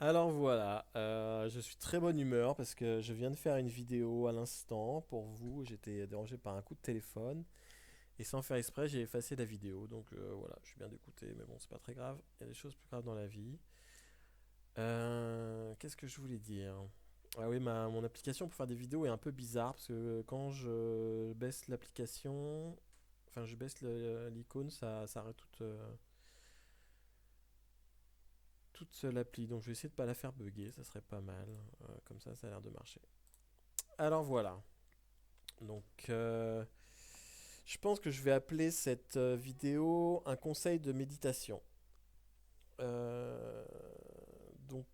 Alors voilà, je suis très bonne humeur parce que je viens de faire une vidéo à l'instant pour vous. J'étais dérangé par un coup de téléphone et sans faire exprès, j'ai effacé la vidéo. Donc voilà, je suis bien d'écouter, mais bon, c'est pas très grave. Il y a des choses plus graves dans la vie. Qu'est-ce que je voulais dire? Ah oui, mon application pour faire des vidéos est un peu bizarre parce que quand je baisse l'application, enfin je baisse l'icône, ça arrête toute l'appli. Donc je vais essayer de pas la faire bugger, ça serait pas mal. Comme ça a l'air de marcher. Alors voilà. Donc, je pense que je vais appeler cette vidéo un conseil de méditation. Euh, donc,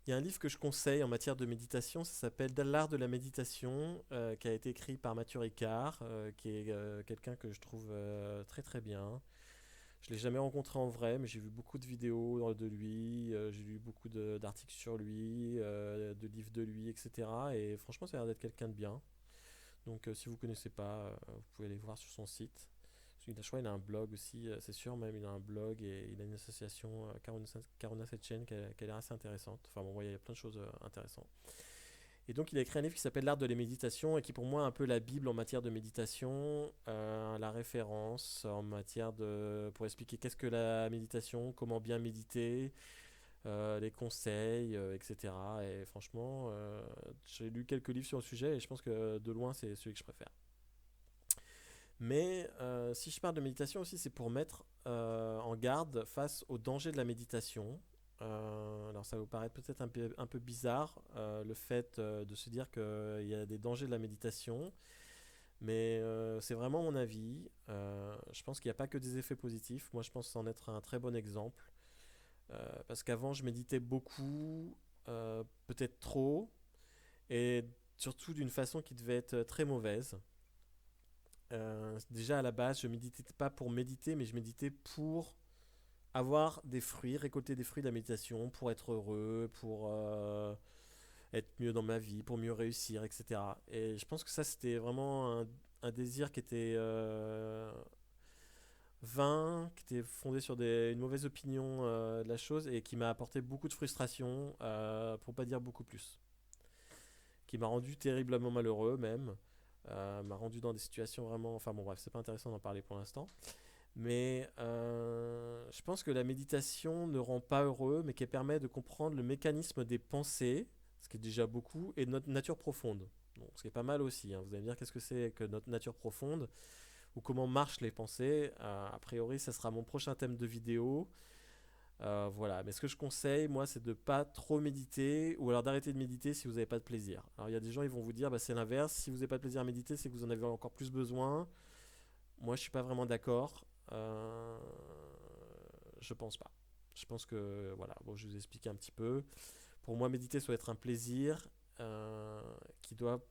il y a un livre que je conseille en matière de méditation, ça s'appelle L'art de la méditation, qui a été écrit par Mathieu Ricard, qui est quelqu'un que je trouve très très bien. Je l'ai jamais rencontré en vrai, mais j'ai vu beaucoup de vidéos de lui, j'ai lu beaucoup d'articles sur lui, de livres de lui, etc. Et franchement, ça a l'air d'être quelqu'un de bien. Donc si vous ne connaissez pas, vous pouvez aller voir sur son site. Je crois qu'il a un blog aussi, c'est sûr même, il a un blog et il a une association, Karuna Setchen, qui a l'air assez intéressante. Enfin bon, il y a plein de choses intéressantes. Et donc il a écrit un livre qui s'appelle L'art de la méditation et qui pour moi est un peu la Bible en matière de méditation, la référence en matière de... pour expliquer qu'est-ce que la méditation, comment bien méditer, les conseils, etc. Et franchement, j'ai lu quelques livres sur le sujet et je pense que de loin c'est celui que je préfère. Mais si je parle de méditation aussi, c'est pour mettre en garde face aux dangers de la méditation. Alors ça va vous paraître peut-être un peu bizarre le fait de se dire qu'il y a des dangers de la méditation, mais c'est vraiment mon avis. Je pense qu'il n'y a pas que des effets positifs. Moi je pense en être un très bon exemple. Parce qu'avant je méditais beaucoup, peut-être trop, et surtout d'une façon qui devait être très mauvaise. Déjà à la base, je méditais pas pour méditer, mais je méditais pour avoir des fruits, récolter des fruits de la méditation, pour être heureux, pour être mieux dans ma vie, pour mieux réussir, etc. Et je pense que ça, c'était vraiment un désir qui était vain, qui était fondé sur une mauvaise opinion de la chose et qui m'a apporté beaucoup de frustration, pour pas dire beaucoup plus. Qui m'a rendu terriblement malheureux même, m'a rendu dans des situations vraiment... Enfin bon bref, c'est pas intéressant d'en parler pour l'instant. Mais je pense que la méditation ne rend pas heureux, mais qu'elle permet de comprendre le mécanisme des pensées, ce qui est déjà beaucoup, et de notre nature profonde. Donc, ce qui est pas mal aussi. Hein. Vous allez me dire qu'est-ce que c'est que notre nature profonde, ou comment marchent les pensées. A priori, ça sera mon prochain thème de vidéo. Voilà, mais ce que je conseille, moi, c'est de pas trop méditer, ou alors d'arrêter de méditer si vous n'avez pas de plaisir. Alors il y a des gens, ils vont vous dire, bah, c'est l'inverse, si vous n'avez pas de plaisir à méditer, c'est que vous en avez encore plus besoin. Moi, je suis pas vraiment d'accord. Je pense pas. Je pense que, voilà, bon, je vous ai expliqué un petit peu. Pour moi, méditer, ça doit être un plaisir euh, qui doit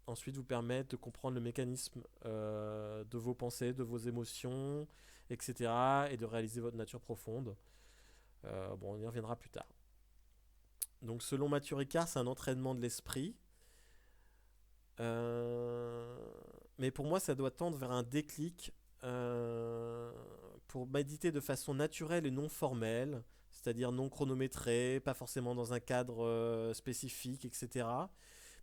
ensuite vous permettre de comprendre le mécanisme de vos pensées, de vos émotions, etc. et de réaliser votre nature profonde. Bon, on y reviendra plus tard. Donc, selon Mathieu Ricard, c'est un entraînement de l'esprit. Euh, mais pour moi, ça doit tendre vers un déclic euh, pour méditer de façon naturelle et non formelle, c'est-à-dire non chronométrée, pas forcément dans un cadre spécifique, etc.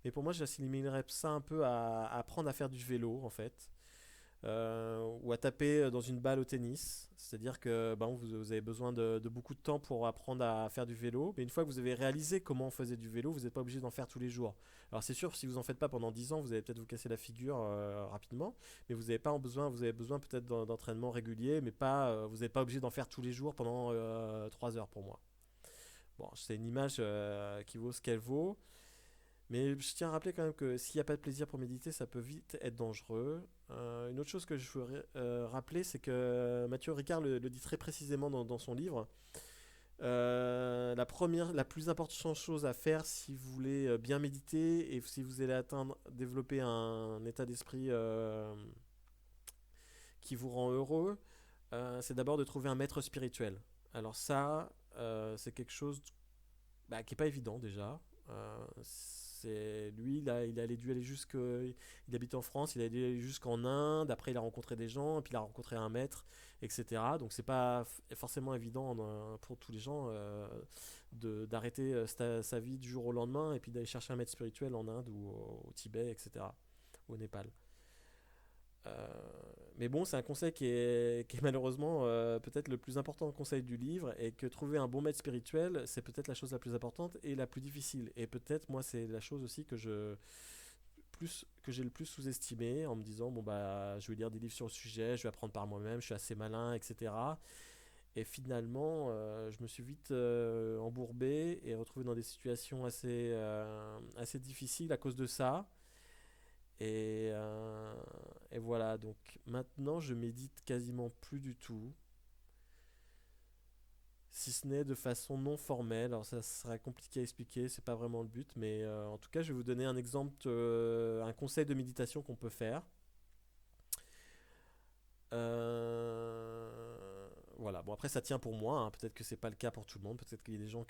Mais pour moi, j'assimilerais ça un peu à apprendre à faire du vélo, en fait, ou à taper dans une balle au tennis. C'est-à-dire que vous avez besoin de beaucoup de temps pour apprendre à faire du vélo, mais une fois que vous avez réalisé comment on faisait du vélo, vous n'êtes pas obligé d'en faire tous les jours. Alors c'est sûr, si vous en faites pas pendant 10 ans, vous allez peut-être vous casser la figure rapidement, mais vous n'avez pas besoin, vous avez besoin peut-être d'entraînement régulier, mais pas, vous n'êtes pas obligé d'en faire tous les jours pendant 3 heures pour moi. Bon, c'est une image qui vaut ce qu'elle vaut. Mais je tiens à rappeler quand même que s'il n'y a pas de plaisir pour méditer, ça peut vite être dangereux. Une autre chose que je veux rappeler, c'est que Mathieu Ricard le dit très précisément dans son livre. La plus importante chose à faire si vous voulez bien méditer et si vous allez développer un état d'esprit qui vous rend heureux, c'est d'abord de trouver un maître spirituel. Alors ça, c'est quelque chose qui n'est pas évident déjà. Lui, il a dû aller jusque, il habite en France, il a dû aller jusqu'en Inde. Après, il a rencontré des gens, et puis il a rencontré un maître, etc. Donc, c'est pas forcément évident pour tous les gens d'arrêter sa vie du jour au lendemain et puis d'aller chercher un maître spirituel en Inde ou au Tibet, etc. Au Népal. Euh, mais bon, c'est un conseil qui est malheureusement peut-être le plus important conseil du livre, et que trouver un bon maître spirituel, c'est peut-être la chose la plus importante et la plus difficile. Et peut-être, moi, c'est la chose aussi que j'ai le plus sous-estimé, en me disant, bon, bah, je vais lire des livres sur le sujet, je vais apprendre par moi-même, je suis assez malin, etc. Et finalement, je me suis vite embourbé et retrouvé dans des situations assez difficiles à cause de ça. Et, euh, et voilà, donc maintenant je médite quasiment plus du tout, si ce n'est de façon non formelle. Alors ça serait compliqué à expliquer, c'est pas vraiment le but, mais en tout cas je vais vous donner un exemple, un conseil de méditation qu'on peut faire. Voilà, bon après ça tient pour moi, hein. Peut-être que c'est pas le cas pour tout le monde, peut-être qu'il y a des gens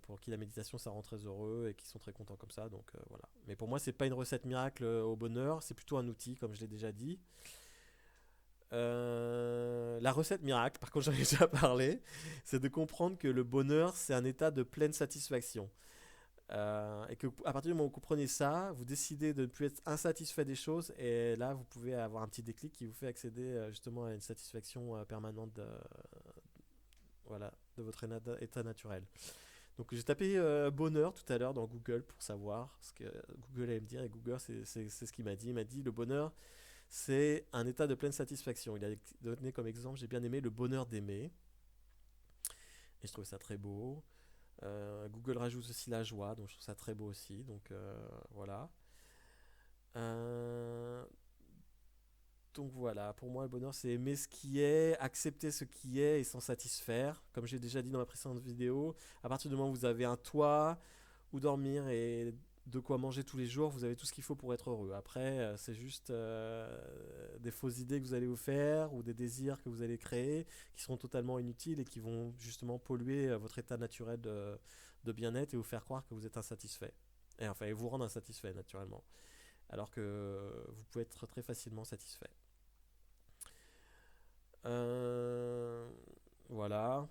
pour qui la méditation ça rend très heureux et qui sont très contents comme ça, donc voilà. Mais pour moi c'est pas une recette miracle au bonheur, c'est plutôt un outil, comme je l'ai déjà dit. La recette miracle, par contre j'en ai déjà parlé, c'est de comprendre que le bonheur c'est un état de pleine satisfaction. Et que à partir du moment où vous comprenez ça, vous décidez de ne plus être insatisfait des choses, et là vous pouvez avoir un petit déclic qui vous fait accéder justement à une satisfaction permanente voilà, de votre état naturel. Donc j'ai tapé bonheur tout à l'heure dans Google pour savoir ce que Google allait me dire, et Google c'est ce qu'il m'a dit. Il m'a dit le bonheur c'est un état de pleine satisfaction. Il a donné comme exemple, j'ai bien aimé le bonheur d'aimer, et je trouve ça très beau. Google rajoute aussi la joie, donc je trouve ça très beau aussi. Donc voilà. Euh, donc voilà, pour moi le bonheur c'est aimer ce qui est, accepter ce qui est et s'en satisfaire. Comme j'ai déjà dit dans ma précédente vidéo, à partir du moment où vous avez un toit où dormir et de quoi manger tous les jours, vous avez tout ce qu'il faut pour être heureux. Après, c'est juste des fausses idées que vous allez vous faire, ou des désirs que vous allez créer qui seront totalement inutiles et qui vont justement polluer votre état naturel de bien-être et vous faire croire que vous êtes insatisfait. Et enfin, et vous rendre insatisfait naturellement. Alors que vous pouvez être très facilement satisfait. Euh, voilà.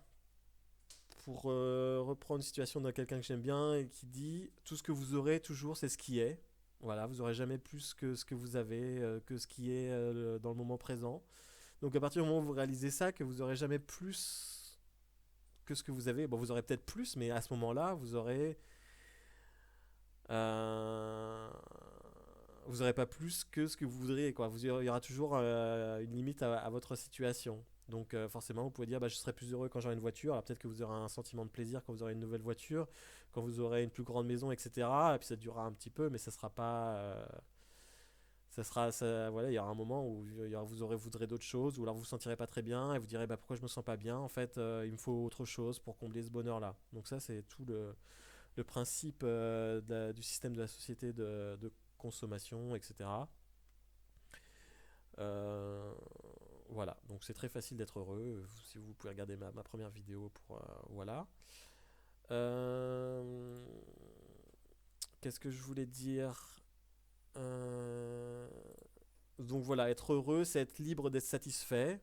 Pour reprendre une situation de quelqu'un que j'aime bien et qui dit tout ce que vous aurez toujours c'est ce qui est. Voilà, vous aurez jamais plus que ce que vous avez, que ce qui est dans le moment présent. Donc à partir du moment où vous réalisez ça, que vous aurez jamais plus que ce que vous avez, bon vous aurez peut-être plus, mais à ce moment-là euh, vous aurez pas plus que ce que vous voudriez, quoi. Il y aura toujours une limite à votre situation. Donc forcément, vous pouvez dire, bah, je serai plus heureux quand j'aurai une voiture. Alors peut-être que vous aurez un sentiment de plaisir quand vous aurez une nouvelle voiture, quand vous aurez une plus grande maison, etc. Et puis ça durera un petit peu, mais ça sera pas. Voilà, il y aura un moment où vous voudrez d'autres choses, ou alors vous vous sentirez pas très bien et vous direz, bah, pourquoi je me sens pas bien. En fait, il me faut autre chose pour combler ce bonheur-là. Donc ça, c'est tout le principe du système de la société de consommation, etc. Euh, voilà, donc c'est très facile d'être heureux. Si vous pouvez regarder ma première vidéo pour voilà. Euh, Qu'est-ce que je voulais dire? Euh, donc voilà, être heureux, c'est être libre d'être satisfait.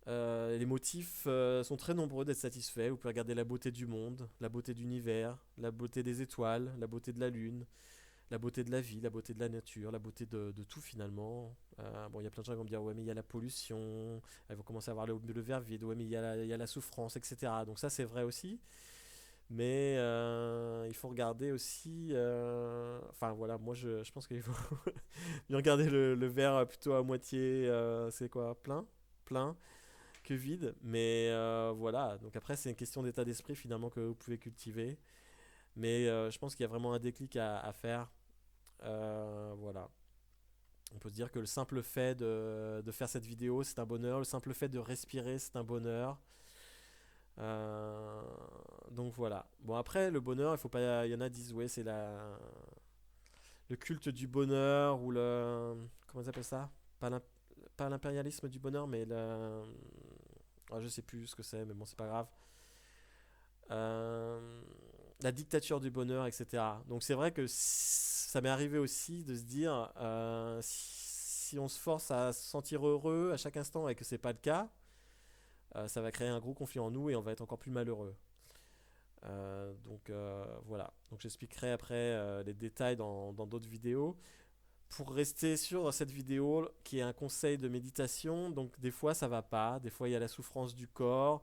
Les motifs sont très nombreux d'être satisfait. Vous pouvez regarder la beauté du monde, la beauté de l'univers, la beauté des étoiles, la beauté de la lune, la beauté de la vie, la beauté de la nature, la beauté de tout finalement. Bon, il y a plein de gens qui vont me dire, ouais, mais il y a la pollution, ils vont commencer à voir le verre vide, ouais, mais il y a la souffrance, etc. Donc ça, c'est vrai aussi. Mais il faut regarder aussi. Enfin voilà, moi je pense qu'il faut bien regarder le verre plutôt à moitié, c'est quoi, plein que vide. Mais voilà, donc après, c'est une question d'état d'esprit finalement que vous pouvez cultiver. Mais je pense qu'il y a vraiment un déclic à faire. Voilà. On peut se dire que le simple fait de faire cette vidéo, c'est un bonheur. Le simple fait de respirer, c'est un bonheur. Euh, donc voilà. Bon après, le bonheur, il faut pas. Il y en a qui disent ouais, c'est le culte du bonheur, ou le comment ils appellent ça? Pas l'im- Pas l'impérialisme du bonheur, mais je sais plus ce que c'est, mais bon, c'est pas grave. Euh, la dictature du bonheur, etc. Donc c'est vrai que ça m'est arrivé aussi de se dire, si on se force à se sentir heureux à chaque instant et que c'est pas le cas, ça va créer un gros conflit en nous et on va être encore plus malheureux. Voilà. Donc j'expliquerai après les détails dans d'autres vidéos. Pour rester sur cette vidéo qui est un conseil de méditation, donc des fois ça va pas, des fois il y a la souffrance du corps,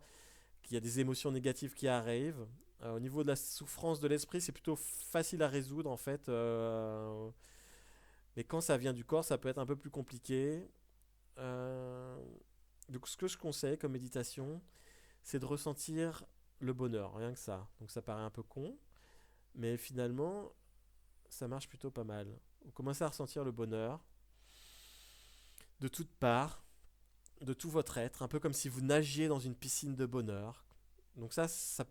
qu'il y a des émotions négatives qui arrivent. Au niveau de la souffrance de l'esprit, c'est plutôt facile à résoudre en fait. Mais quand ça vient du corps, ça peut être un peu plus compliqué. Euh, donc ce que je conseille comme méditation, c'est de ressentir le bonheur, rien que ça. Donc ça paraît un peu con, mais finalement, ça marche plutôt pas mal. Vous commencez à ressentir le bonheur de toutes parts, de tout votre être, un peu comme si vous nagiez dans une piscine de bonheur. Donc ça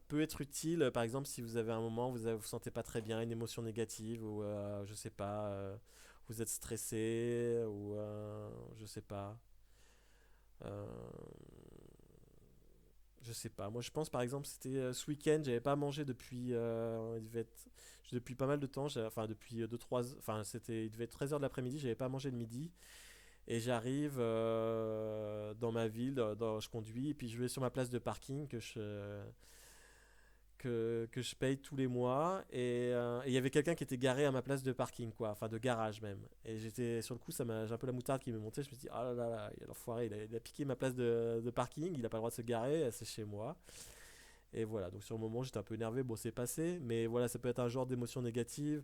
peut être utile, par exemple, si vous avez un moment où vous sentez pas très bien, une émotion négative, ou je sais pas, vous êtes stressé, ou je sais pas, euh, je sais pas. Moi, je pense par exemple, c'était ce week-end, j'avais pas mangé depuis, depuis pas mal de temps, enfin depuis 2-3, enfin il devait être 13 h de l'après-midi, j'avais pas mangé le midi. Et j'arrive dans ma ville, je conduis, et puis je vais sur ma place de parking que je paye tous les mois. Et il y avait quelqu'un qui était garé à ma place de parking, quoi, enfin de garage même. Et j'étais sur le coup, j'ai un peu la moutarde qui me montait. Je me suis dit, ah là là, là, l'enfoiré, il a piqué ma place de parking, il a pas le droit de se garer, c'est chez moi. Et voilà, donc sur le moment, j'étais un peu énervé. Bon, c'est passé, mais voilà, ça peut être un genre d'émotion négative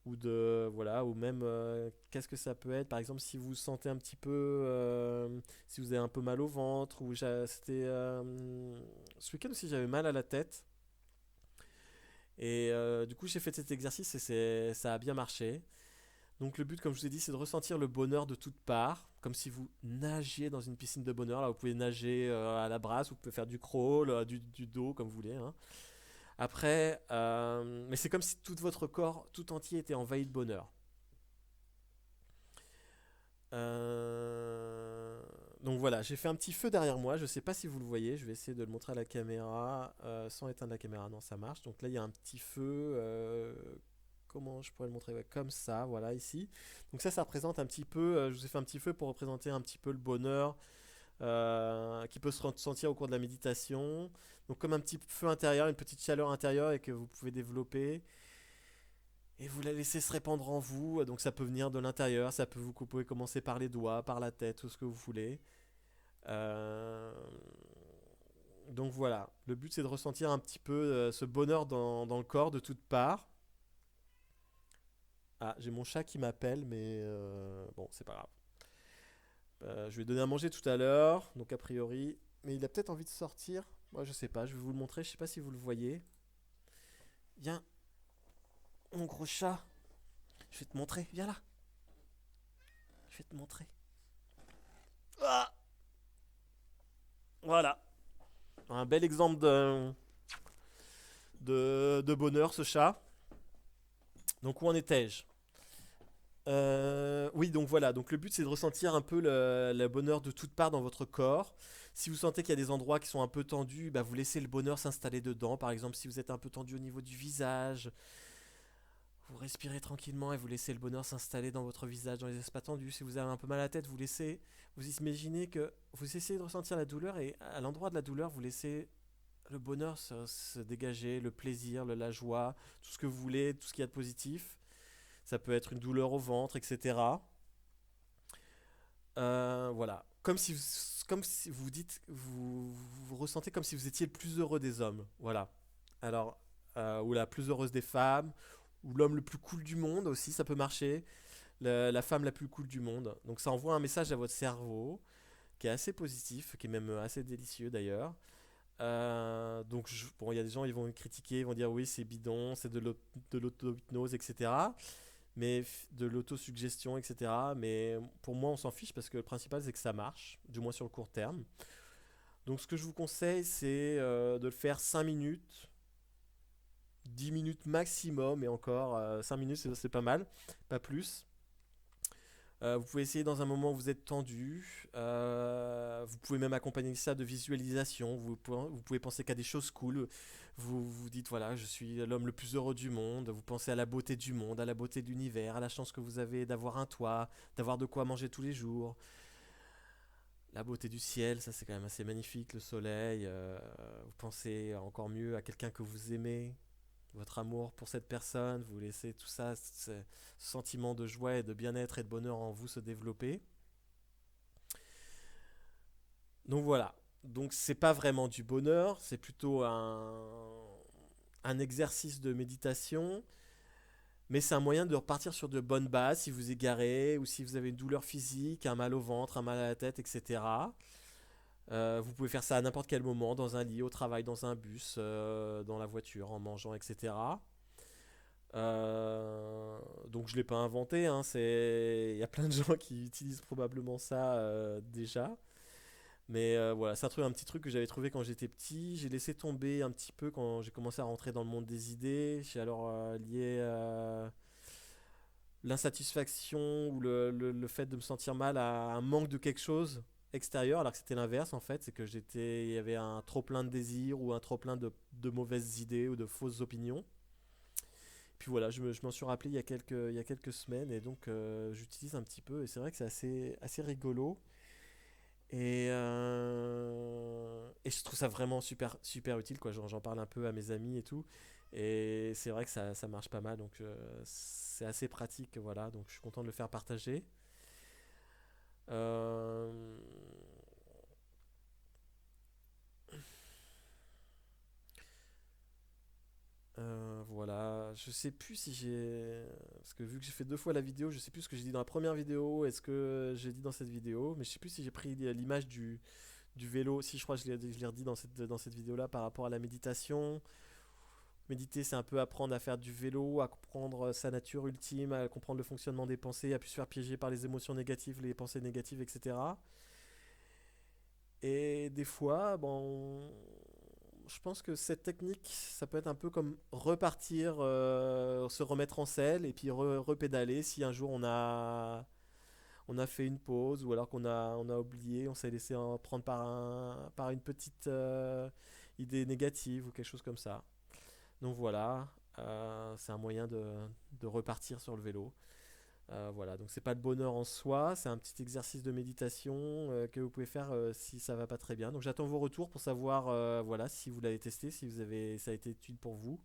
ou de voilà ou même qu'est-ce que ça peut être par exemple si vous sentez un petit peu si vous avez un peu mal au ventre ou c'était ce week-end aussi j'avais mal à la tête et du coup j'ai fait cet exercice et ça a bien marché. Donc le but comme je vous ai dit c'est de ressentir le bonheur de toutes parts comme si vous nagiez dans une piscine de bonheur. Là vous pouvez nager à la brasse, vous pouvez faire du crawl, du dos comme vous voulez, hein. Après, mais c'est comme si tout votre corps tout entier était envahi de bonheur. Euh, Donc voilà, j'ai fait un petit feu derrière moi. Je sais pas si vous le voyez. Je vais essayer de le montrer à la caméra sans éteindre la caméra. Non, ça marche. Donc là, il y a un petit feu. Comment je pourrais le montrer? Ouais, comme ça, voilà, ici. Donc ça représente un petit peu. Je vous ai fait un petit feu pour représenter un petit peu le bonheur qui peut se ressentir au cours de la méditation. Donc comme un petit feu intérieur, une petite chaleur intérieure et que vous pouvez développer. Et vous la laissez se répandre en vous, donc ça peut venir de l'intérieur, vous pouvez commencer par les doigts, par la tête, tout ce que vous voulez. Euh, donc voilà, le but c'est de ressentir un petit peu ce bonheur dans le corps de toutes parts. Ah, j'ai mon chat qui m'appelle, mais bon, c'est pas grave. Je lui ai donné à manger tout à l'heure, donc a priori, mais il a peut-être envie de sortir. Moi je sais pas, je vais vous le montrer, je sais pas si vous le voyez. Viens, mon gros chat, je vais te montrer, viens là, je vais te montrer. Ah, voilà, un bel exemple de bonheur, ce chat. Donc où en étais-je? Oui, donc voilà. Donc le but c'est de ressentir un peu le bonheur de toutes parts dans votre corps. Si vous sentez qu'il y a des endroits qui sont un peu tendus, bah, vous laissez le bonheur s'installer dedans. Par exemple, si vous êtes un peu tendu au niveau du visage, vous respirez tranquillement et vous laissez le bonheur s'installer dans votre visage, dans les espaces tendus. Si vous avez un peu mal à la tête, vous imaginez que vous essayez de ressentir la douleur et à l'endroit de la douleur, vous laissez le bonheur se dégager, le plaisir, la joie, tout ce que vous voulez, tout ce qu'il y a de positif. Ça peut être une douleur au ventre, etc. Voilà. Comme si vous dites, vous ressentez comme si vous étiez le plus heureux des hommes. Voilà. Alors, ou la plus heureuse des femmes, ou l'homme le plus cool du monde aussi, ça peut marcher. La femme la plus cool du monde. Donc ça envoie un message à votre cerveau qui est assez positif, qui est même assez délicieux d'ailleurs. Bon, il y a des gens, ils vont me critiquer, ils vont dire oui, c'est bidon, c'est de l'auto-hypnose, etc. De l'autosuggestion, etc. Mais pour moi, on s'en fiche parce que le principal, c'est que ça marche, du moins sur le court terme. Donc, ce que je vous conseille, c'est de le faire 5 minutes, 10 minutes maximum, et encore 5 minutes, c'est pas mal, pas plus. Vous pouvez essayer dans un moment où vous êtes tendu. Vous pouvez même accompagner ça de visualisation. Vous pouvez penser qu'à des choses cool. Vous vous dites, voilà, je suis l'homme le plus heureux du monde. Vous pensez à la beauté du monde, à la beauté de l'univers, à la chance que vous avez d'avoir un toit, d'avoir de quoi manger tous les jours. La beauté du ciel, ça c'est quand même assez magnifique, le soleil. Vous pensez encore mieux à quelqu'un que vous aimez, votre amour pour cette personne, vous laissez tout ça, ce sentiment de joie et de bien-être et de bonheur en vous se développer. Donc voilà. Donc c'est pas vraiment du bonheur, c'est plutôt un exercice de méditation, mais c'est un moyen de repartir sur de bonnes bases si vous égarez ou si vous avez une douleur physique, un mal au ventre, un mal à la tête, etc. Vous pouvez faire ça à n'importe quel moment, dans un lit, au travail, dans un bus, dans la voiture, en mangeant, etc. Donc je l'ai pas inventé, hein, il y a plein de gens qui utilisent probablement ça déjà. Mais voilà, c'est un petit truc que j'avais trouvé quand j'étais petit. J'ai laissé tomber un petit peu quand j'ai commencé à rentrer dans le monde des idées. J'ai alors lié l'insatisfaction ou le fait de me sentir mal à un manque de quelque chose extérieur, alors que c'était l'inverse en fait. C'est que il y avait un trop plein de désirs ou un trop plein de mauvaises idées ou de fausses opinions. Puis voilà, je m'en suis rappelé il y a quelques semaines et donc j'utilise un petit peu et c'est vrai que c'est assez rigolo et je trouve ça vraiment super utile quoi. J'en parle un peu à mes amis et tout et c'est vrai que ça marche pas mal donc c'est assez pratique voilà donc je suis content de le faire partager. Euh, voilà, je sais plus si j'ai. Parce que vu que j'ai fait deux fois la vidéo, je sais plus ce que j'ai dit dans la première vidéo et ce que j'ai dit dans cette vidéo, mais je sais plus si j'ai pris l'image du vélo. Si, je crois que je l'ai redit dans cette vidéo-là par rapport à la méditation. Méditer, c'est un peu apprendre à faire du vélo, à comprendre sa nature ultime, à comprendre le fonctionnement des pensées, à plus se faire piéger par les émotions négatives, les pensées négatives, etc. Et des fois, bon, je pense que cette technique, ça peut être un peu comme repartir, se remettre en selle et puis repédaler si un jour on a fait une pause ou alors on a oublié, on s'est laissé en prendre par une petite idée négative ou quelque chose comme ça. Donc voilà, c'est un moyen de repartir sur le vélo. Voilà, donc c'est pas le bonheur en soi, c'est un petit exercice de méditation que vous pouvez faire si ça va pas très bien. Donc j'attends vos retours pour savoir voilà si vous l'avez testé, si vous avez ça a été utile pour vous.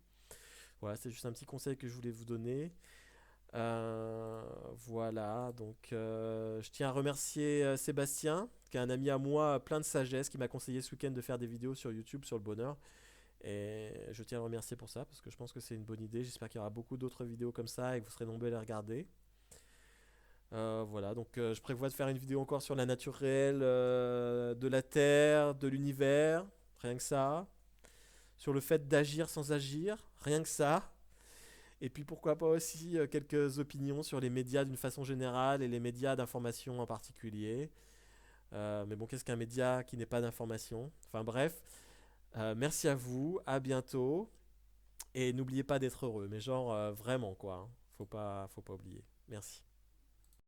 Voilà, c'est juste un petit conseil que je voulais vous donner. Voilà, donc je tiens à remercier Sébastien, qui est un ami à moi plein de sagesse, qui m'a conseillé ce week-end de faire des vidéos sur YouTube sur le bonheur. Et je tiens à le remercier pour ça, parce que je pense que c'est une bonne idée. J'espère qu'il y aura beaucoup d'autres vidéos comme ça et que vous serez nombreux à les regarder. Voilà, donc je prévois de faire une vidéo encore sur la nature réelle de la Terre, de l'univers, rien que ça. Sur le fait d'agir sans agir, rien que ça. Et puis pourquoi pas aussi quelques opinions sur les médias d'une façon générale et les médias d'information en particulier. Mais bon, qu'est-ce qu'un média qui n'est pas d'information? Enfin bref, merci à vous, à bientôt. Et n'oubliez pas d'être heureux, mais genre vraiment quoi, hein. Faut pas oublier. Merci.